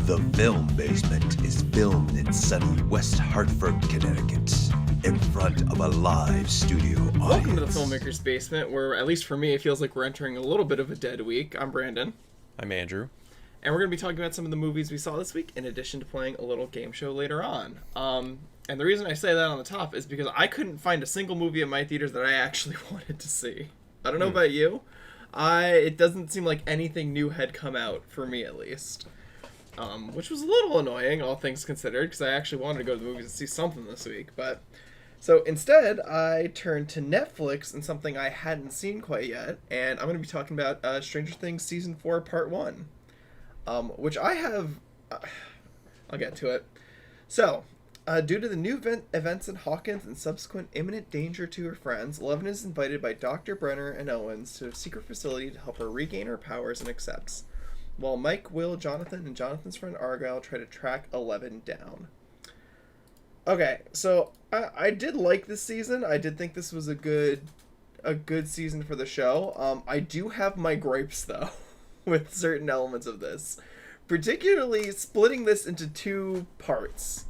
The Film Basement is filmed in sunny West Hartford, Connecticut, in front of a live studio audience. Welcome to the Filmmaker's Basement, where, at least for me, it feels like we're entering a little bit of a dead week. I'm Brandon. I'm Andrew. And we're going to be talking about some of the movies we saw this week, in addition to playing a little game show later on. And the reason I say that on the top is because I couldn't find a single movie in my theaters that I actually wanted to see. I don't know about you. It doesn't seem like anything new had come out, for me at least. Which was a little annoying, all things considered, because I actually wanted to go to the movies and see something this week. But so instead, I turned to Netflix and something I hadn't seen quite yet, and I'm going to be talking about Stranger Things Season 4, Part 1, which I have... I'll get to it. So, due to the new events in Hawkins and subsequent imminent danger to her friends, Eleven is invited by Dr. Brenner and Owens to a secret facility to help her regain her powers and accepts, while Mike, Will, Jonathan, and Jonathan's friend Argyle try to track Eleven down. Okay, so I did like this season. I did think this was a good season for the show. I do have my gripes, though, with certain elements of this. Particularly splitting this into two parts,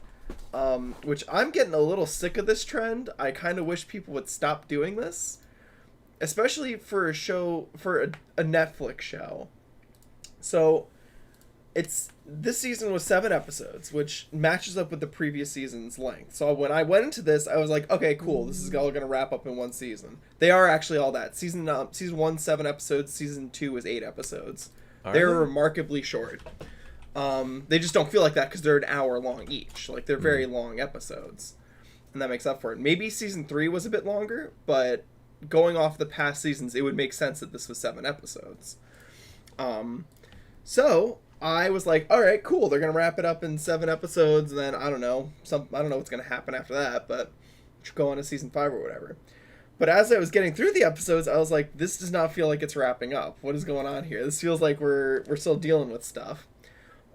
which I'm getting a little sick of this trend. I kind of wish people would stop doing this, especially for a show, for a Netflix show. So, this season was 7 episodes, which matches up with the previous season's length. So when I went into this, I was like, okay, cool, this is all going to wrap up in one season. They are actually all that. Season 1, 7 episodes. Season 2 is 8 episodes. They're remarkably short. They just don't feel like that because they're an hour long each. Like, they're very long episodes. And that makes up for it. Maybe Season 3 was a bit longer, but going off the past seasons, it would make sense that this was 7 episodes. So I was like, all right, cool. They're going to wrap it up in 7 episodes. And then, I don't know what's going to happen after that, but go on to Season 5 or whatever. But as I was getting through the episodes, I was like, this does not feel like it's wrapping up. What is going on here? This feels like we're still dealing with stuff.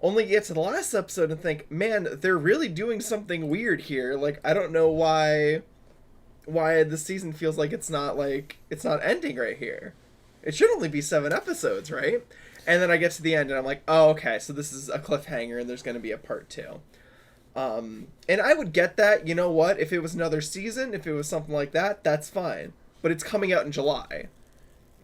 Only get to the last episode and think, man, they're really doing something weird here. Like, I don't know why this season feels like it's not ending right here. It should only be 7 episodes, right? And then I get to the end and I'm like, oh, okay, so this is a cliffhanger and there's going to be a part 2. And I would get that, you know what, if it was another season, if it was something like that, that's fine. But it's coming out in July.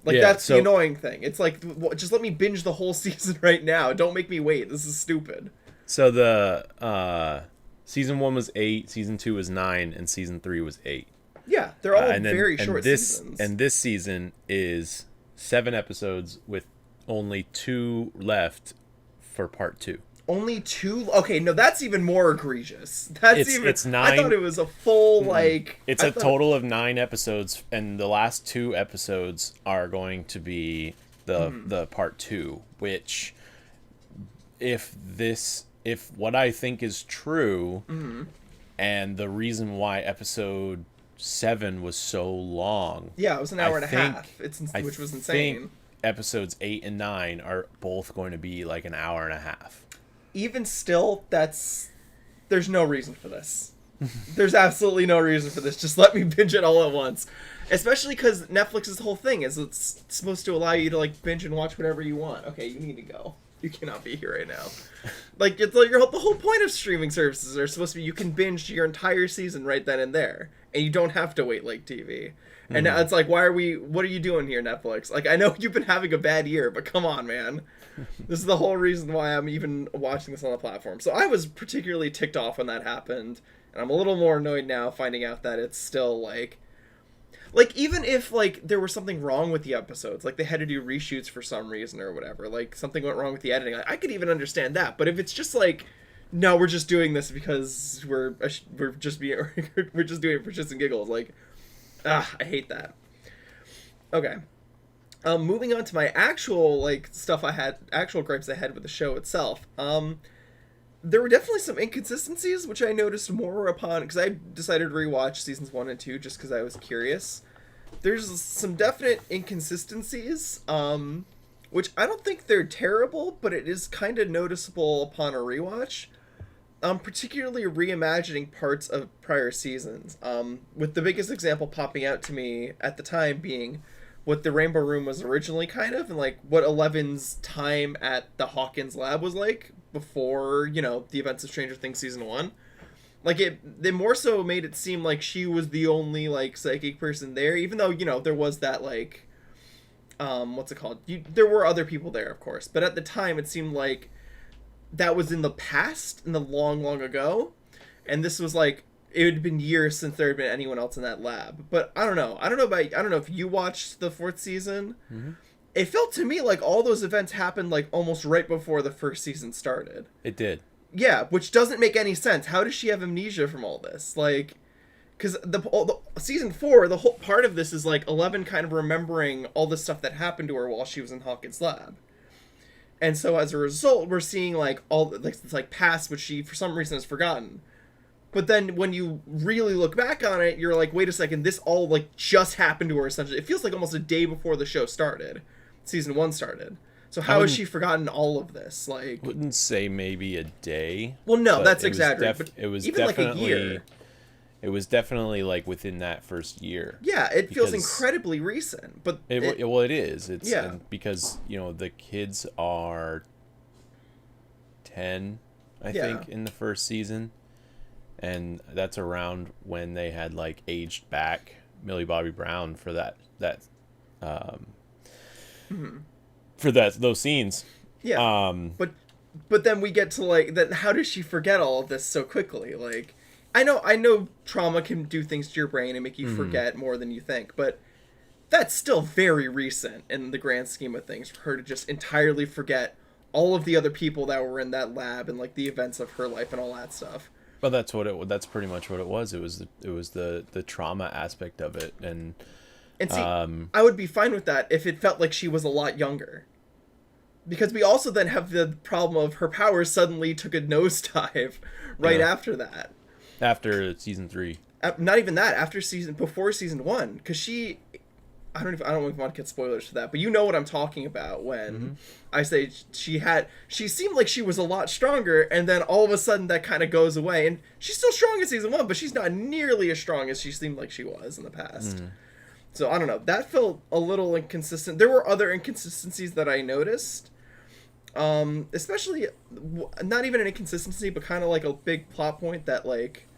Like, yeah, that's the annoying thing. It's like, just let me binge the whole season right now. Don't make me wait. This is stupid. So the Season 1 was 8, Season 2 was 9, and Season 3 was 8. Yeah, they're all very short seasons. And this season is 7 episodes with only 2 left for Part 2. Only 2? Okay, no, that's even more egregious. It's 9. I thought it was a full, It's a total of 9 episodes, and the last 2 episodes are going to be the Part 2, which, if what I think is true, and the reason why Episode 7 was so long... Yeah, it was an hour and a half, which was insane. Episodes 8 and 9 are both going to be like an hour and a half. Even still, there's no reason for this. There's absolutely no reason for this. Just let me binge it all at once. Especially because Netflix's whole thing is it's supposed to allow you to binge and watch whatever you want. Okay, you need to go. You cannot be here right now. The whole point of streaming services are supposed to be you can binge your entire season right then and there. And you don't have to wait like TV. And now it's like, what are you doing here, Netflix? Like, I know you've been having a bad year, but come on, man. This is the whole reason why I'm even watching this on the platform. So I was particularly ticked off when that happened. And I'm a little more annoyed now finding out that it's still, even if, there was something wrong with the episodes, they had to do reshoots for some reason or whatever, something went wrong with the editing, I could even understand that. But if it's just no, we're just doing this because we're just doing it for shits and giggles, I hate that. Okay. Moving on to my actual, actual gripes I had with the show itself. There were definitely some inconsistencies, which I noticed more upon, because I decided to rewatch seasons 1 and 2 just because I was curious. There's some definite inconsistencies, which I don't think they're terrible, but it is kind of noticeable upon a rewatch. Particularly reimagining parts of prior seasons, with the biggest example popping out to me at the time being what the Rainbow Room was originally kind of, and like what Eleven's time at the Hawkins lab was like before, you know, the events of Stranger Things season 1. Like they more so made it seem like she was the only like psychic person there, even though, you know, there was that like what's it called? There were other people there, of course, but at the time it seemed like that was in the past, in the long, long ago, and this was like it had been years since there had been anyone else in that lab. But I don't know. I don't know if you watched the 4th season. Mm-hmm. It felt to me like all those events happened like almost right before the first season started. It did. Yeah, which doesn't make any sense. How does she have amnesia from all this? Like, because the season 4, the whole part of this is like 11 kind of remembering all the stuff that happened to her while she was in Hawkins' lab. And so as a result, we're seeing like all like it's like past which she for some reason has forgotten. But then when you really look back on it, you're like, wait a second, this all like just happened to her essentially. It feels like almost a day before the show started, season 1 started. So how has she forgotten all of this? Like, wouldn't say maybe a day. Well, no, that's exaggerated. It was even definitely like a year. It was definitely like within that first year. Yeah, it feels incredibly recent, but it is. It's because, you know, the kids are 10, I think, in the first season, and that's around when they had like aged back Millie Bobby Brown for those scenes. Yeah. But then we get to like that. How does she forget all of this so quickly? Like, I know trauma can do things to your brain and make you forget more than you think, but that's still very recent in the grand scheme of things for her to just entirely forget all of the other people that were in that lab and like the events of her life and all that stuff. Well, that's pretty much what it was. It was the trauma aspect of it, and see, I would be fine with that if it felt like she was a lot younger. Because we also then have the problem of her powers suddenly took a nosedive right after that. After season 3. Not even that. Before season 1, because she, I don't even want to get spoilers for that, but you know what I'm talking about when I say she seemed like she was a lot stronger, and then all of a sudden that kind of goes away, and she's still strong in season 1, but she's not nearly as strong as she seemed like she was in the past. So I don't know. That felt a little inconsistent. There were other inconsistencies that I noticed. Especially not even an inconsistency, but kind of like a big plot point that like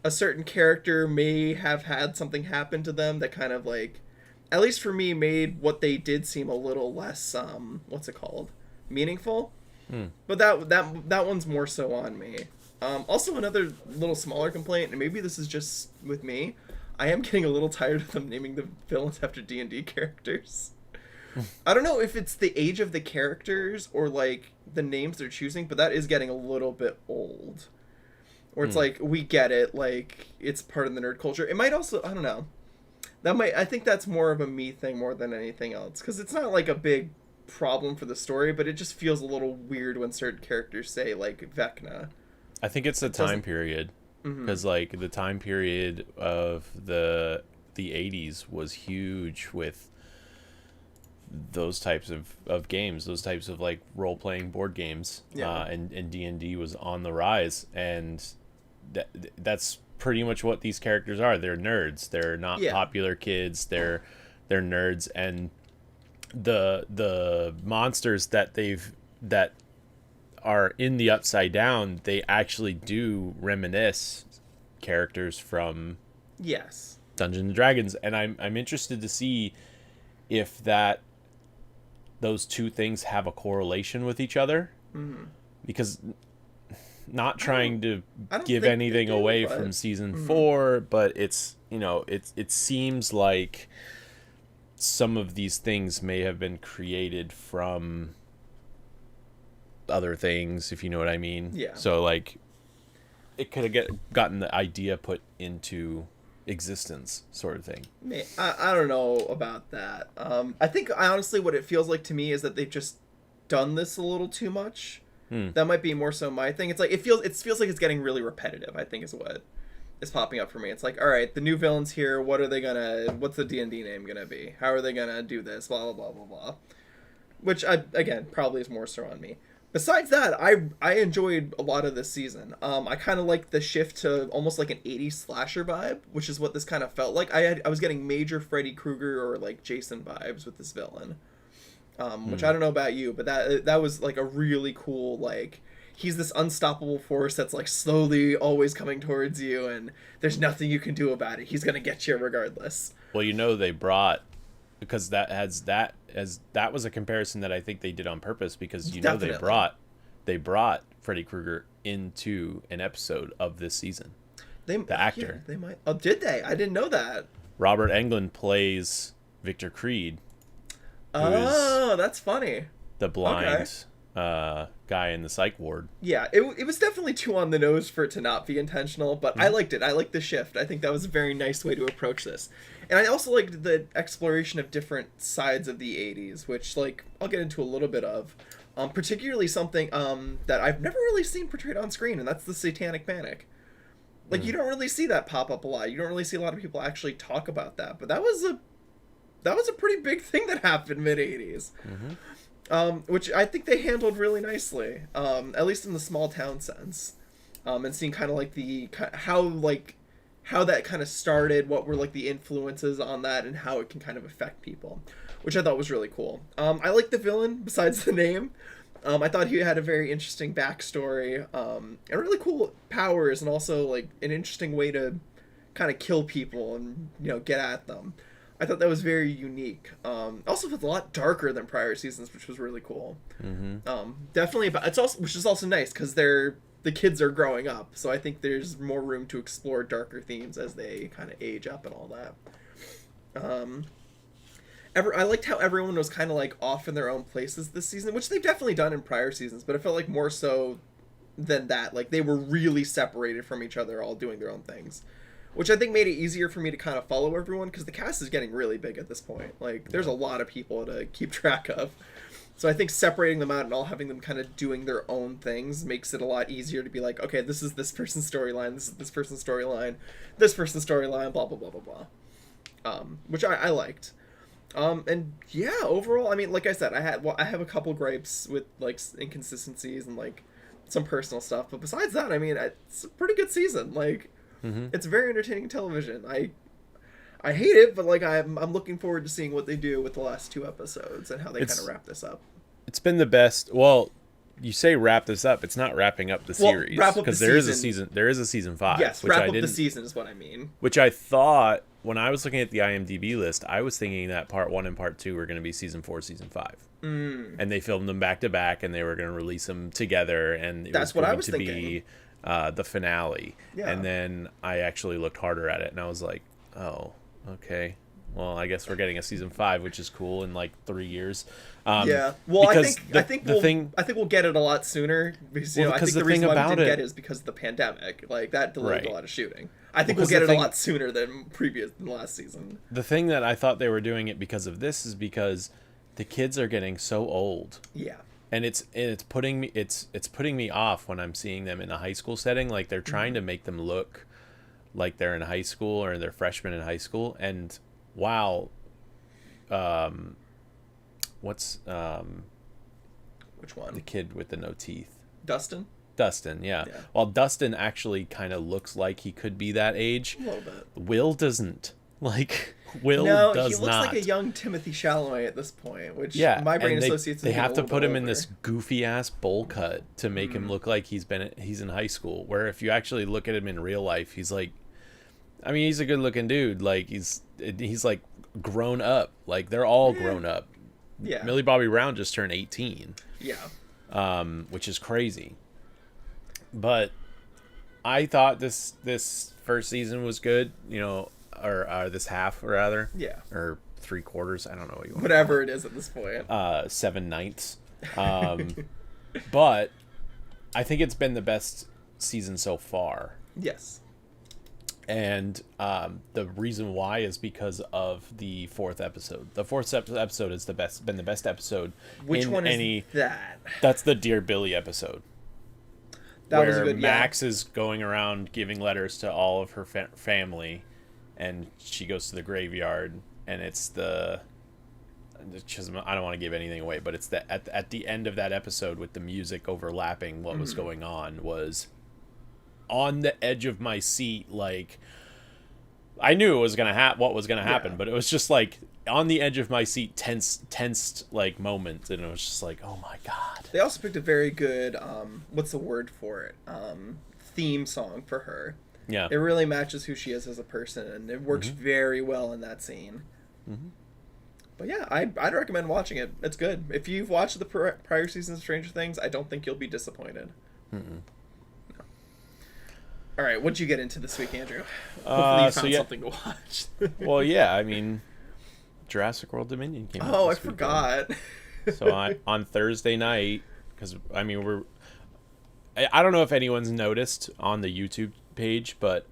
a certain character may have had something happen to them that kind of like, at least for me, made what they did seem a little less what's it called, meaningful. But that one's more so on me. Also another little smaller complaint, and maybe this is just with me, I am getting a little tired of them naming the villains after D&D characters. I don't know if it's the age of the characters or like the names they're choosing, but that is getting a little bit old. Or it's like, we get it, like it's part of the nerd culture. It might also, I don't know. I think that's more of a me thing more than anything else, because it's not like a big problem for the story, but it just feels a little weird when certain characters say like Vecna. I think it's the time period, because like the time period of the 80s was huge with those types of games, those types of like role-playing board games, and D&D was on the rise, and that's pretty much what these characters are. They're nerds. They're not popular kids. They're nerds, and the monsters that are in the Upside Down, they actually do reminisce characters from Dungeons and Dragons, and I'm interested to see if those two things have a correlation with each other, because not trying to give anything away from season 4, but it's, you know, it seems like some of these things may have been created from other things, if you know what I mean. Yeah. So like it could have gotten the idea put into existence, sort of thing. I don't know about that. I think honestly what it feels like to me is that they've just done this a little too much. That might be more so my thing. It's like it feels like it's getting really repetitive, I think, is what is popping up for me. It's like, all right, the new villain's here, what's the D&D name gonna be? How are they gonna do this? Blah blah blah blah blah. Which again probably is more so on me. Besides that, I enjoyed a lot of this season. I kind of like the shift to almost like an 80s slasher vibe, which is what this kind of felt like. I was getting major Freddy Krueger or like Jason vibes with this villain. Which I don't know about you, but that was like a really cool, like, he's this unstoppable force that's like slowly always coming towards you, and there's nothing you can do about it. He's gonna get you regardless. Well, they brought, because that was a comparison that I think they did on purpose, because Definitely. they brought Freddy Krueger into an episode of this season. The actor. Yeah, they might. Oh, did they? I didn't know that. Robert Englund plays Victor Creed. Oh, that's funny. The blind guy in the psych ward. Yeah, it was definitely too on the nose for it to not be intentional, but I liked it. I liked the shift. I think that was a very nice way to approach this. And I also liked the exploration of different sides of the 80s, which, like, I'll get into a little bit of. Particularly something that I've never really seen portrayed on screen, and that's the Satanic Panic. Like, you don't really see that pop up a lot. You don't really see a lot of people actually talk about that, but that was a pretty big thing that happened mid-80s. Which I think they handled really nicely, at least in the small town sense, and seeing kind of like how that kind of started, what were like the influences on that, and how it can kind of affect people, which I thought was really cool. I like the villain besides the name. I thought he had a very interesting backstory, and really cool powers, and also like an interesting way to kind of kill people and get at them. I thought that was very unique. Also, it's a lot darker than prior seasons, which was really cool. Definitely, but which is also nice because the kids are growing up, so I think there's more room to explore darker themes as they kind of age up and all that. I liked how everyone was kind of like off in their own places this season, which they've definitely done in prior seasons, but it felt like more so than that. Like they were really separated from each other, all doing their own things. Which I think made it easier for me to kind of follow everyone, because the cast is getting really big at this point. Like, there's a lot of people to keep track of. So I think separating them out and all having them kind of doing their own things makes it a lot easier to be like, okay, this is this person's storyline, this is this person's storyline, this person's storyline, blah, blah, blah, blah, blah. Which I liked. And yeah, overall, I mean, like I said, I have a couple gripes with, like, inconsistencies and, like, some personal stuff. But besides that, I mean, it's a pretty good season. Like... It's very entertaining television. I hate it, but like I'm looking forward to seeing what they do with the last 2 episodes and how they kind of wrap this up. It's been the best. Well, you say wrap this up. It's not wrapping up the series, because there is a season. There is a season 5. Yes, wrap up the season is what I mean. Which I thought when I was looking at the IMDb list, I was thinking that part 1 and part 2 were going to be season 4, season 5, and they filmed them back to back, and they were going to release them together, and that's what I was thinking. Be the finale. And then I actually looked harder at it, and I was like, oh, okay, well, I guess we're getting a season 5, which is cool, in like 3 years. Well, I think we'll get it a lot sooner, because I think the reason why we didn't get it is because of the pandemic. Like that delayed a lot of shooting. I think we'll get it a lot sooner than the last season. The thing that I thought they were doing it because of this is because the kids are getting so old. Yeah. And it's putting me off when I'm seeing them in a high school setting. Like they're trying to make them look like they're in high school or they're freshmen in high school. And wow, which one? The kid with the no teeth. Dustin, yeah. While Dustin actually kind of looks like he could be that age. A little bit. Will doesn't. Like Will does not. No, he looks like a young Timothy Chalamet at this point, which my brain associates. They have to put him in this goofy ass bowl cut to make him look like he's in high school. Where if you actually look at him in real life, he's like, I mean, he's a good looking dude. Like he's like grown up. Like they're all grown up. Yeah. Millie Bobby Brown just turned 18. Yeah. Which is crazy. But I thought this first season was good. Or this half, rather. Yeah. Or 3/4. I don't know what you want. Whatever it is at this point. 7/9. But I think it's been the best season so far. Yes. And the reason why is because of the 4th episode. The 4th episode is been the best episode. Which one is that? That's the Dear Billy episode. That was good. Max is going around giving letters to all of her family. And she goes to the graveyard, and it's the because I don't want to give anything away, but it's that at the end of that episode with the music overlapping what was going on was on the edge of my seat. Like, I knew it was gonna what was gonna happen, but it was just like on the edge of my seat, tensed like moment, and it was just like, oh my god. They also picked a very good what's the word for it? Theme song for her. Yeah, it really matches who she is as a person, and it works very well in that scene. But yeah, I'd recommend watching it. It's good. If you've watched the prior seasons of Stranger Things, I don't think you'll be disappointed. No. All right, what'd you get into this week, Andrew? Hopefully you found something to watch. Well, yeah, I mean, Jurassic World Dominion came out. Oh, I forgot. So on Thursday night, because I mean I don't know if anyone's noticed on the YouTube page, but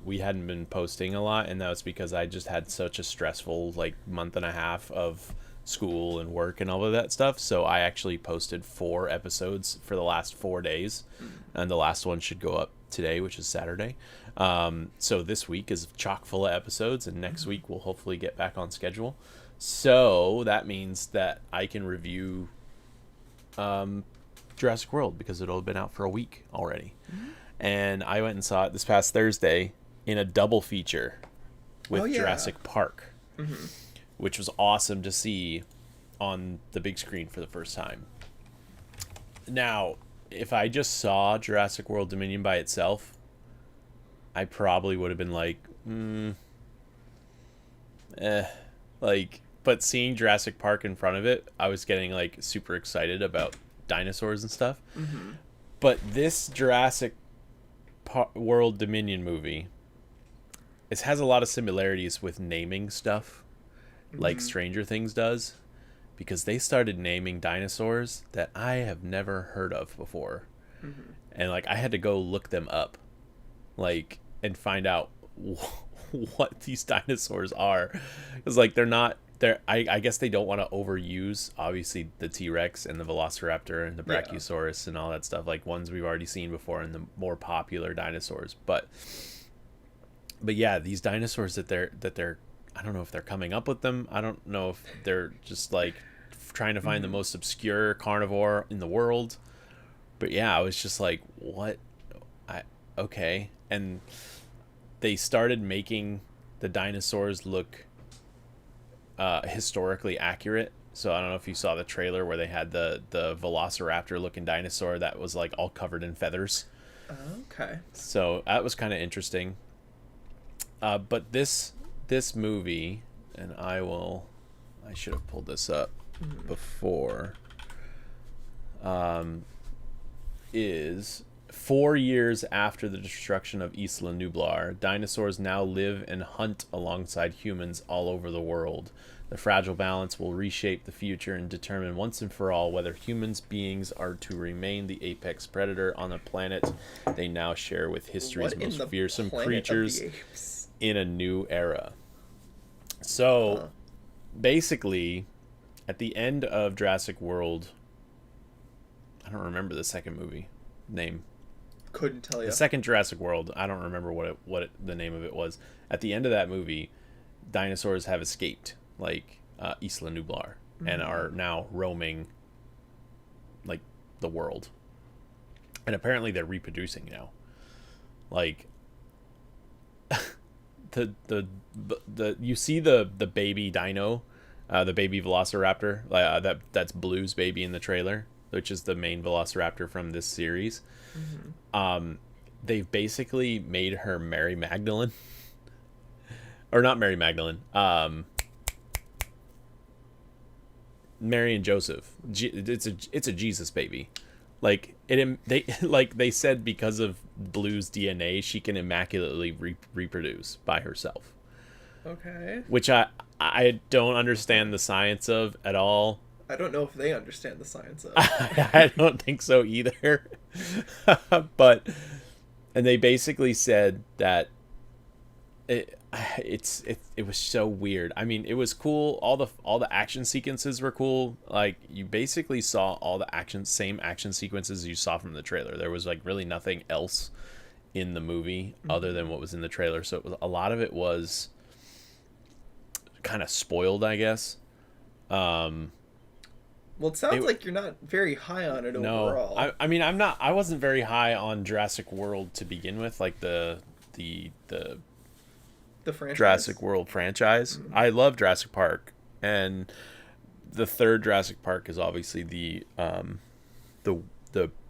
we hadn't been posting a lot, and that was because I just had such a stressful like month and a half of school and work and all of that stuff. So I actually posted 4 episodes for the last 4 days, and the last one should go up today, which is Saturday. So this week is chock full of episodes, and next week we'll hopefully get back on schedule. So that means that I can review Jurassic World, because it'll have been out for a week already. And I went and saw it this past Thursday in a double feature with Jurassic Park, which was awesome to see on the big screen for the first time. Now, if I just saw Jurassic World Dominion by itself, I probably would have been like, but seeing Jurassic Park in front of it, I was getting like super excited about dinosaurs and stuff. But this Jurassic World Dominion movie, it has a lot of similarities with naming stuff, like Stranger Things does, because they started naming dinosaurs that I have never heard of before. And like I had to go look them up, like, and find out what these dinosaurs are, because like I guess they don't want to overuse obviously the T-Rex and the Velociraptor and the Brachiosaurus and all that stuff, like ones we've already seen before in the more popular dinosaurs. But yeah, these dinosaurs that they're I don't know if they're coming up with them. I don't know if they're just like trying to find the most obscure carnivore in the world. But yeah, I was just like, what? Okay. And they started making the dinosaurs look historically accurate. So I don't know if you saw the trailer where they had the Velociraptor looking dinosaur that was like all covered in feathers. Okay. So that was kind of interesting. But this movie, and I should have pulled this up before, is 4 years after the destruction of Isla Nublar, dinosaurs now live and hunt alongside humans all over the world. The fragile balance will reshape the future and determine once and for all whether humans beings are to remain the apex predator on the planet they now share with history's most fearsome creatures in a new era. So, basically, at the end of Jurassic World, I don't remember the second movie name. Couldn't tell you. The second Jurassic World, I don't remember the name of it was. At the end of that movie, dinosaurs have escaped, like Isla Nublar, and are now roaming, like, the world. And apparently they're reproducing now. Like, the you see the baby dino, the baby Velociraptor, that's Blue's baby in the trailer, which is the main Velociraptor from this series. They've basically made her Mary Magdalene, or not Mary Magdalene, Mary and Joseph. It's a Jesus baby. Like they said, because of Blue's DNA, she can immaculately reproduce by herself. Okay. Which I don't understand the science of at all. I don't know if they understand the science of. I don't think so either. And they basically said that it was so weird. I mean, it was cool. All the action sequences were cool. Like, you basically saw all the same action sequences you saw from the trailer. There was like really nothing else in the movie other than what was in the trailer. So a lot of it was kind of spoiled, I guess. Well, it sounds like you're not very high on it overall. No, I mean, I wasn't very high on Jurassic World to begin with, like the franchise. Jurassic World franchise. Mm-hmm. I love Jurassic Park, and the third Jurassic Park is obviously the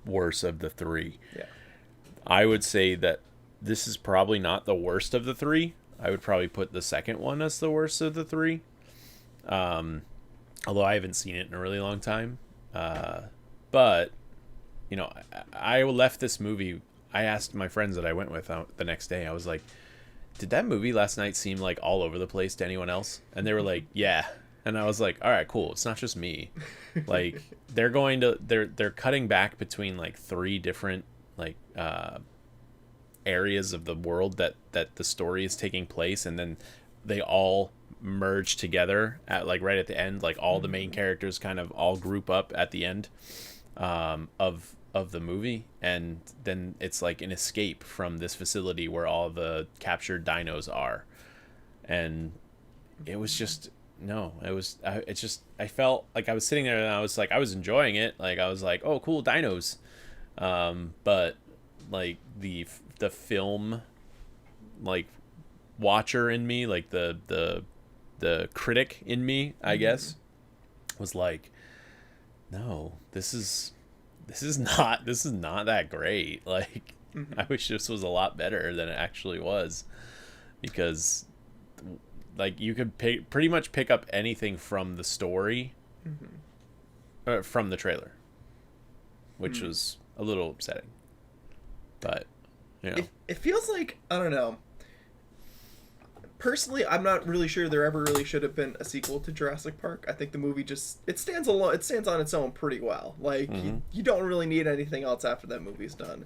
worst of the three. Yeah. I would say that this is probably not the worst of the three. I would probably put the second one as the worst of the three. Although I haven't seen it in a really long time. But, you know, I left this movie. I asked my friends that I went with the next day. I was like, did that movie last night seem like all over the place to anyone else? And they were like, yeah. And I was like, all right, cool. It's not just me. Like, they're cutting back between like 3 different like areas of the world that the story is taking place, and then they all merge together at like right at the end. Like all the main characters kind of all group up at the end of the movie, and then it's like an escape from this facility where all the captured dinos are. And it was just I felt like I was sitting there and I was like, I was enjoying it. Like I was like, oh cool, dinos. But like the film like watcher in me, like the critic in me, I guess, was like, no, this is not that great. Like, I wish this was a lot better than it actually was, because like you could pretty much pick up anything from the story, from the trailer, which was a little upsetting. But you know, it feels like, I don't know. Personally, I'm not really sure there ever really should have been a sequel to Jurassic Park. I think the movie it stands alone. It stands on its own pretty well. Like you don't really need anything else after that movie's done.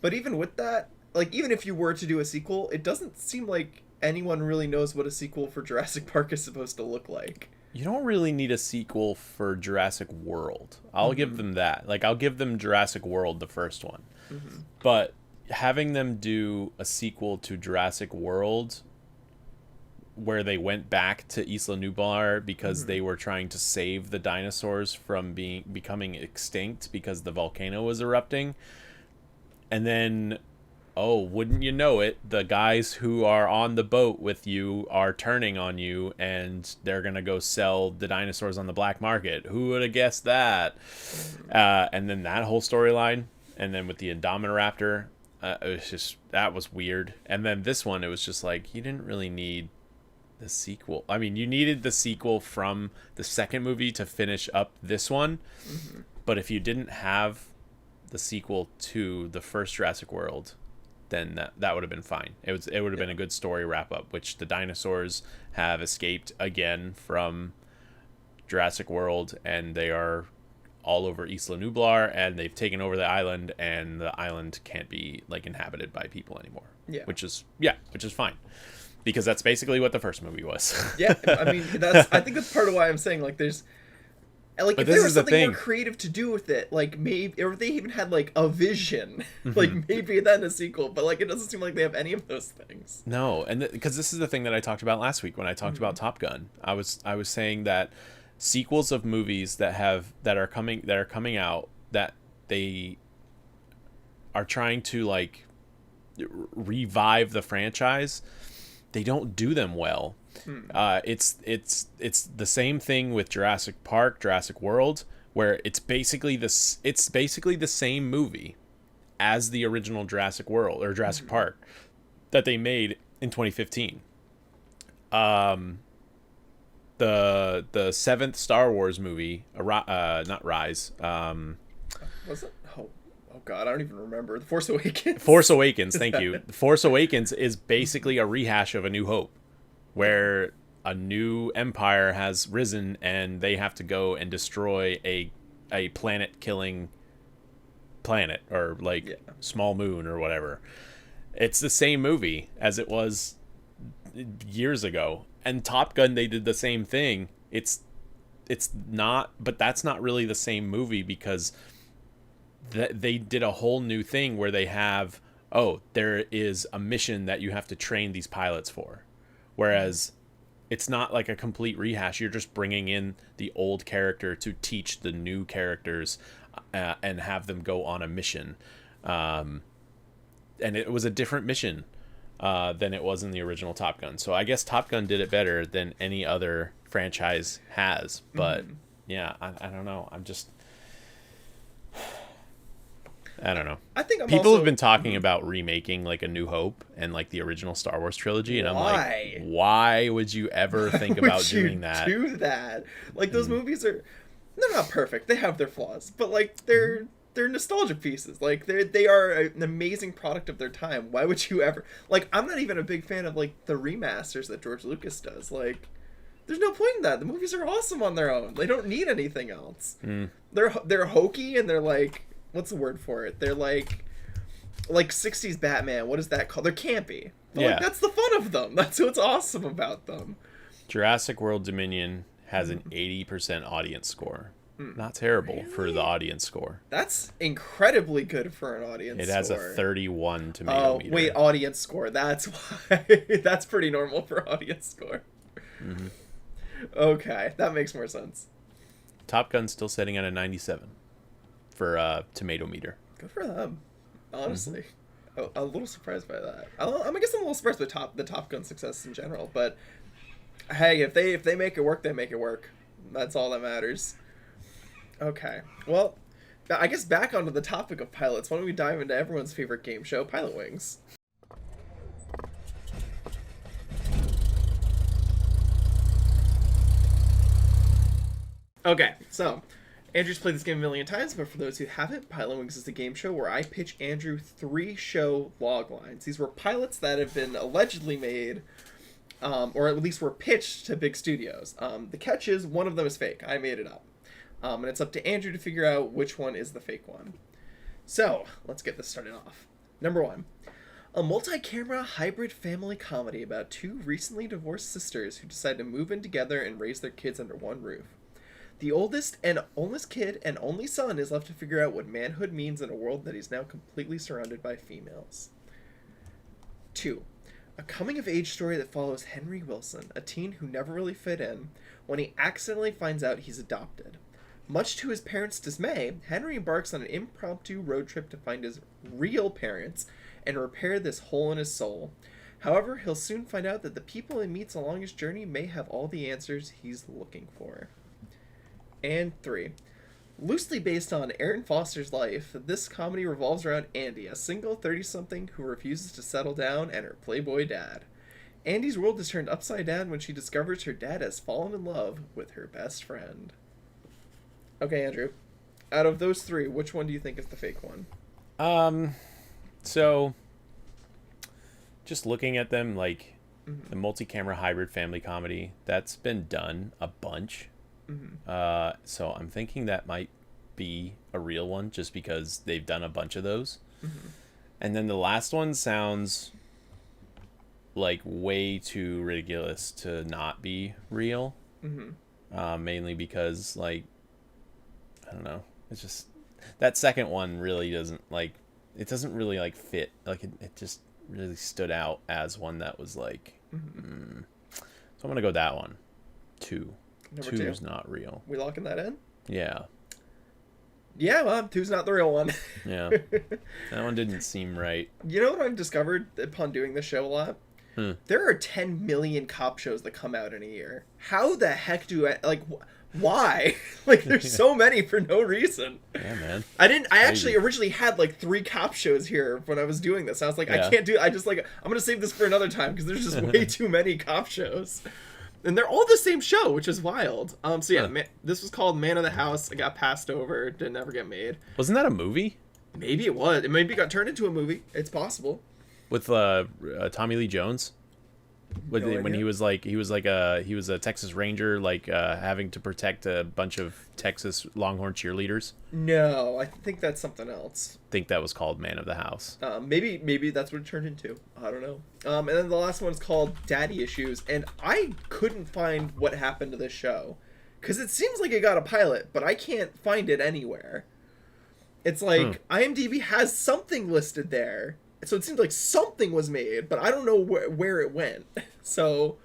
But even with that, like even if you were to do a sequel, it doesn't seem like anyone really knows what a sequel for Jurassic Park is supposed to look like. You don't really need a sequel for Jurassic World. I'll give them that. Like I'll give them Jurassic World, the first one. But having them do a sequel to Jurassic World where they went back to Isla Nublar because they were trying to save the dinosaurs from becoming extinct because the volcano was erupting. And then, oh, wouldn't you know it, the guys who are on the boat with you are turning on you and they're going to go sell the dinosaurs on the black market. Who would have guessed that? And then that whole storyline. And then with the Indominaptor, that was weird. And then this one, it was just like, you didn't really need the sequel. I mean, you needed the sequel from the second movie to finish up this one. But if you didn't have the sequel to the first Jurassic World, then that would have been fine. It would have been a good story wrap up, which the dinosaurs have escaped again from Jurassic World, and they are all over Isla Nublar, and they've taken over the island, and the island can't be like inhabited by people anymore. Which is fine, because that's basically what the first movie was. I mean, I think that's part of why I'm saying like there's like, but if there was something more creative to do with it, like maybe, or if they even had like a vision, like maybe then a sequel. But like it doesn't seem like they have any of those things. No, and because this is the thing that I talked about last week when I talked about Top Gun. I was saying that sequels of movies that are coming out, that they are trying to like revive the franchise, they don't do them well. It's the same thing with Jurassic Park, Jurassic World, where it's basically the same movie as the original Jurassic World or Jurassic Park that they made in 2015. The seventh Star Wars movie, not Rise. Was it? Oh God, I don't even remember. The Force Awakens. Force Awakens, thank you. The Force Awakens is basically a rehash of A New Hope, where a new empire has risen and they have to go and destroy a planet-killing planet, or like small moon or whatever. It's the same movie as it was years ago. And Top Gun, they did the same thing. It's not, but that's not really the same movie, because they did a whole new thing where they have, there is a mission that you have to train these pilots for. Whereas it's not like a complete rehash. You're just bringing in the old character to teach the new characters and have them go on a mission. And it was a different mission than it was in the original Top Gun. So I guess Top Gun did it better than any other franchise has. But yeah, I don't know. I don't know. I think people have been talking about remaking like A New Hope and like the original Star Wars trilogy, and I'm like, why would you ever think about doing that? Do that? Like those movies they're not perfect. They have their flaws, but like they're nostalgia pieces. Like they are an amazing product of their time. Why would you ever like? I'm not even a big fan of like the remasters that George Lucas does. Like, there's no point in that. The movies are awesome on their own. They don't need anything else. They're hokey and they're like. What's the word for it? They're like 60s Batman. What is that called? They're campy. But like, that's the fun of them. That's what's awesome about them. Jurassic World Dominion has an 80% audience score. Not terrible for the audience score. That's incredibly good for an audience score. It has a 31 tomato meter. Oh, wait, audience score. That's why. That's pretty normal for audience score. Okay, that makes more sense. Top Gun's still sitting at a 97. For tomato meter. Good for them, honestly. A little surprised by that. I guess I'm a little surprised with the Top Gun success in general, but hey, if they make it work, they make it work. That's all that matters. Okay, well, I guess back onto the topic of pilots. Why don't we dive into everyone's favorite game show, Pilot Wings? Okay, so. Andrew's played this game a million times, but for those who haven't, Pilot Wings is a game show where I pitch Andrew 3 show log lines. These were pilots that have been allegedly made, or at least were pitched to big studios. The catch is, one of them is fake. I made it up. And it's up to Andrew to figure out which one is the fake one. So, let's get this started off. Number 1. A multi-camera hybrid family comedy about 2 recently divorced sisters who decide to move in together and raise their kids under one roof. The oldest and only kid and only son is left to figure out what manhood means in a world that he's now completely surrounded by females. 2. A coming-of-age story that follows Henry Wilson, a teen who never really fit in, when he accidentally finds out he's adopted. Much to his parents' dismay, Henry embarks on an impromptu road trip to find his real parents and repair this hole in his soul. However, he'll soon find out that the people he meets along his journey may have all the answers he's looking for. And 3. Loosely based on Aaron Foster's life, this comedy revolves around Andy, a single 30-something who refuses to settle down, and her playboy dad. Andy's world is turned upside down when she discovers her dad has fallen in love with her best friend. Okay, Andrew. Out of those 3, which one do you think is the fake one? So, just looking at them, like, the multi-camera hybrid family comedy, that's been done a bunch. So I'm thinking that might be a real one just because they've done a bunch of those. And then the last one sounds like way too ridiculous to not be real. Mainly because, like, I don't know, it's just that second one really doesn't, like, it doesn't really, like, fit. Like, it just really stood out as one that was like So I'm gonna go that one. 2. Number 2 2 is not real. We locking that in? Yeah. Yeah, well, 2's not the real one. Yeah. That one didn't seem right. You know what I've discovered upon doing this show a lot? There are 10 million cop shows that come out in a year. How the heck do I, like, why? Like, there's so many for no reason. Yeah, man. I actually originally had like 3 cop shows here when I was doing this. I was like, I can't do, I'm gonna save this for another time because there's just way too many cop shows. And they're all the same show, which is wild. So yeah, this was called Man of the House. It got passed over. Didn't ever get made. Wasn't that a movie? Maybe it was. It maybe got turned into a movie. It's possible. With Tommy Lee Jones? When he was a Texas Ranger, like having to protect a bunch of Texas Longhorn cheerleaders. No, I think that's something else. I think that was called Man of the House. Maybe that's what it turned into. I don't know. And then the last one's called Daddy Issues, and I couldn't find what happened to this show, because it seems like it got a pilot, but I can't find it anywhere. It's like IMDb has something listed there. So it seems like something was made, but I don't know where it went. So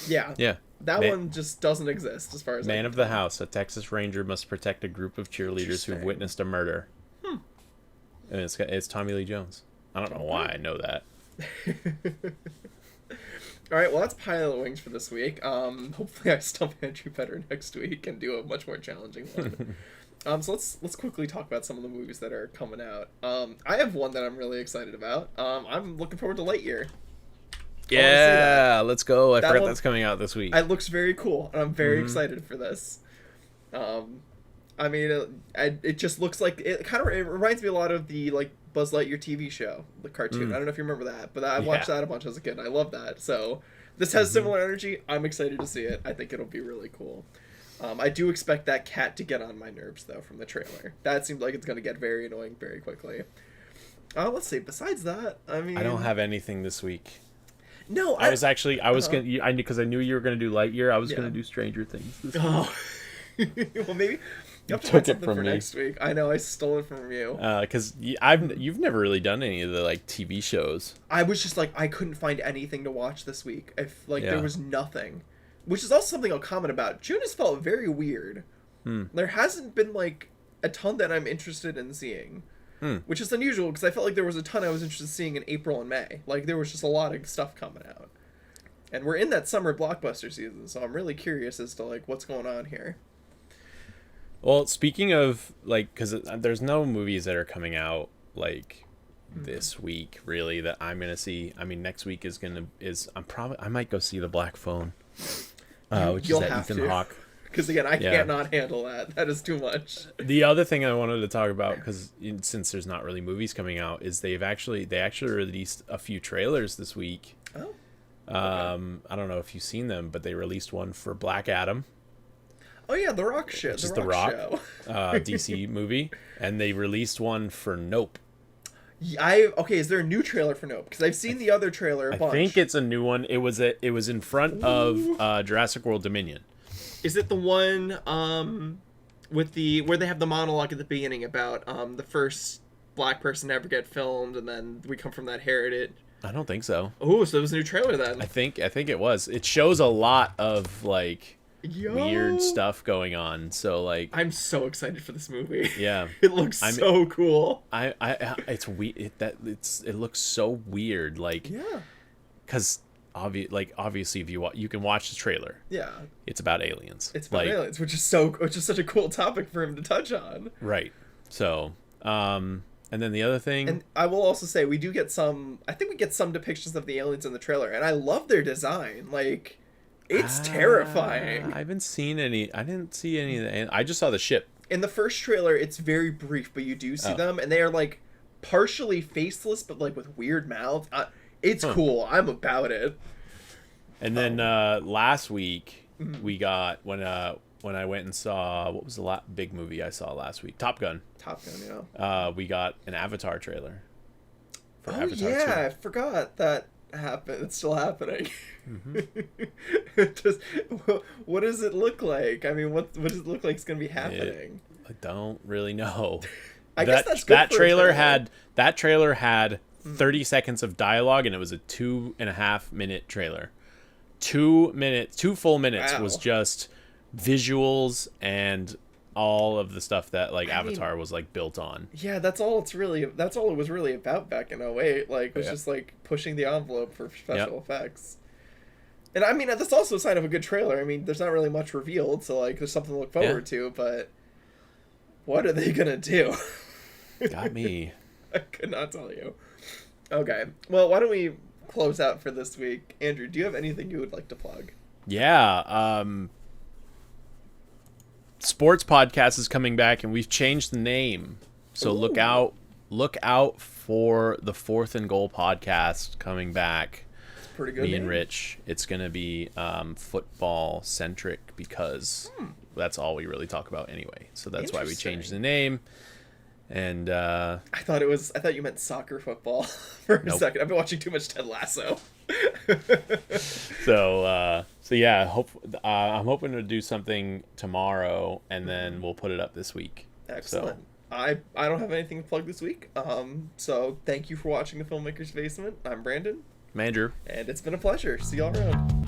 Yeah. Yeah. That one just doesn't exist as far as Man of the House. A Texas Ranger must protect a group of cheerleaders who've witnessed a murder. And it's Tommy Lee Jones. I don't know why I know that. All right, well, that's Pilot Wings for this week. Hopefully I stump Andrew better next week and do a much more challenging one. So let's quickly talk about some of the movies that are coming out. I have one that I'm really excited about. I'm looking forward to Lightyear. Yeah, let's go. I forgot one, that's coming out this week. It looks very cool, and I'm very excited for this. I mean, it just looks like it reminds me a lot of the like Buzz Lightyear TV show, the cartoon. I don't know if you remember that, but I watched that a bunch as a kid. I love that. So this has similar energy. I'm excited to see it. I think it'll be really cool. I do expect that cat to get on my nerves though from the trailer. That seems like it's going to get very annoying very quickly. Let's see. Besides that, I mean, I don't have anything this week. No, I was gonna, because I knew you were gonna do Lightyear. I was gonna do Stranger Things this week. Well, maybe you have to took find it something from for me. next week. I know I stole it from you. Because you've never really done any of the like TV shows. I was just like I couldn't find anything to watch this week. There was nothing, which is also something I'll comment about. June has felt very weird. There hasn't been like a ton that I'm interested in seeing. Which is unusual because I felt like there was a ton I was interested in seeing in April and May. Like there was just a lot of stuff coming out, and we're in that summer blockbuster season, so I'm really curious as to like what's going on here. Well, speaking of like, because there's no movies that are coming out like this week really that I'm gonna see. I mean, next week I might go see The Black Phone, which is that Ethan Hawke. Because again, I can't not handle that. That is too much. The other thing I wanted to talk about, because since there's not really movies coming out, is they actually released a few trailers this week. Oh. Okay. I don't know if you've seen them, but they released one for Black Adam. Oh yeah, The Rock show. Which is The Rock DC movie, and they released one for Nope. Is there a new trailer for Nope? Because I've seen the other trailer a bunch. I think it's a new one. It was in front of Jurassic World Dominion. Is it the one where they have the monologue at the beginning about the first black person to ever get filmed, and then we come from that heritage? I don't think so. Oh, so it was a new trailer then. I think it was. It shows a lot of like weird stuff going on. So like, I'm so excited for this movie. Yeah, it looks so cool. It's weird. It looks so weird. Like, yeah, because obviously if you can watch the trailer. Yeah, it's about aliens. It's about aliens, which is such a cool topic for him to touch on. Right. So, and then the other thing, and I will also say we get some depictions of the aliens in the trailer, and I love their design. Like, it's terrifying. I didn't see any of the. I just saw the ship. In the first trailer, it's very brief, but you do see them, and they are like partially faceless, but like with weird mouths. It's cool. I'm about it. And then last week we got when I went and saw, what was the big movie I saw last week? Top Gun. Yeah. We got an Avatar trailer. For Avatar 2. I forgot that happened. It's still happening. Just what does it look like? I mean, what does it look like? It's gonna be happening. I don't really know. I guess that's good. That trailer had 30 seconds of dialogue, and it was a 2.5 minute trailer. 2 full minutes was just visuals and all of the stuff that Avatar was like built on. Yeah, that's all it was really about back in 2008. Like, it was just like pushing the envelope for special effects. And I mean, that's also a sign of a good trailer. I mean, there's not really much revealed, so like there's something to look forward to, but what are they gonna do? Got me. I could not tell you. Okay. Well, why don't we close out for this week? Andrew, do you have anything you would like to plug? Yeah. Sports podcast is coming back, and we've changed the name. So look out for the Fourth and Goal podcast coming back. It's pretty good. Me and Rich. It's going to be football centric because that's all we really talk about anyway. So that's why we changed the name. And I thought you meant soccer football for a second. I've been watching too much Ted Lasso. So yeah, I'm hoping to do something tomorrow, and then we'll put it up this week. Excellent. So. I don't have anything to plug this week. So thank you for watching The Filmmaker's Basement. I'm Brandon. I'm Andrew. And it's been a pleasure. See y'all around.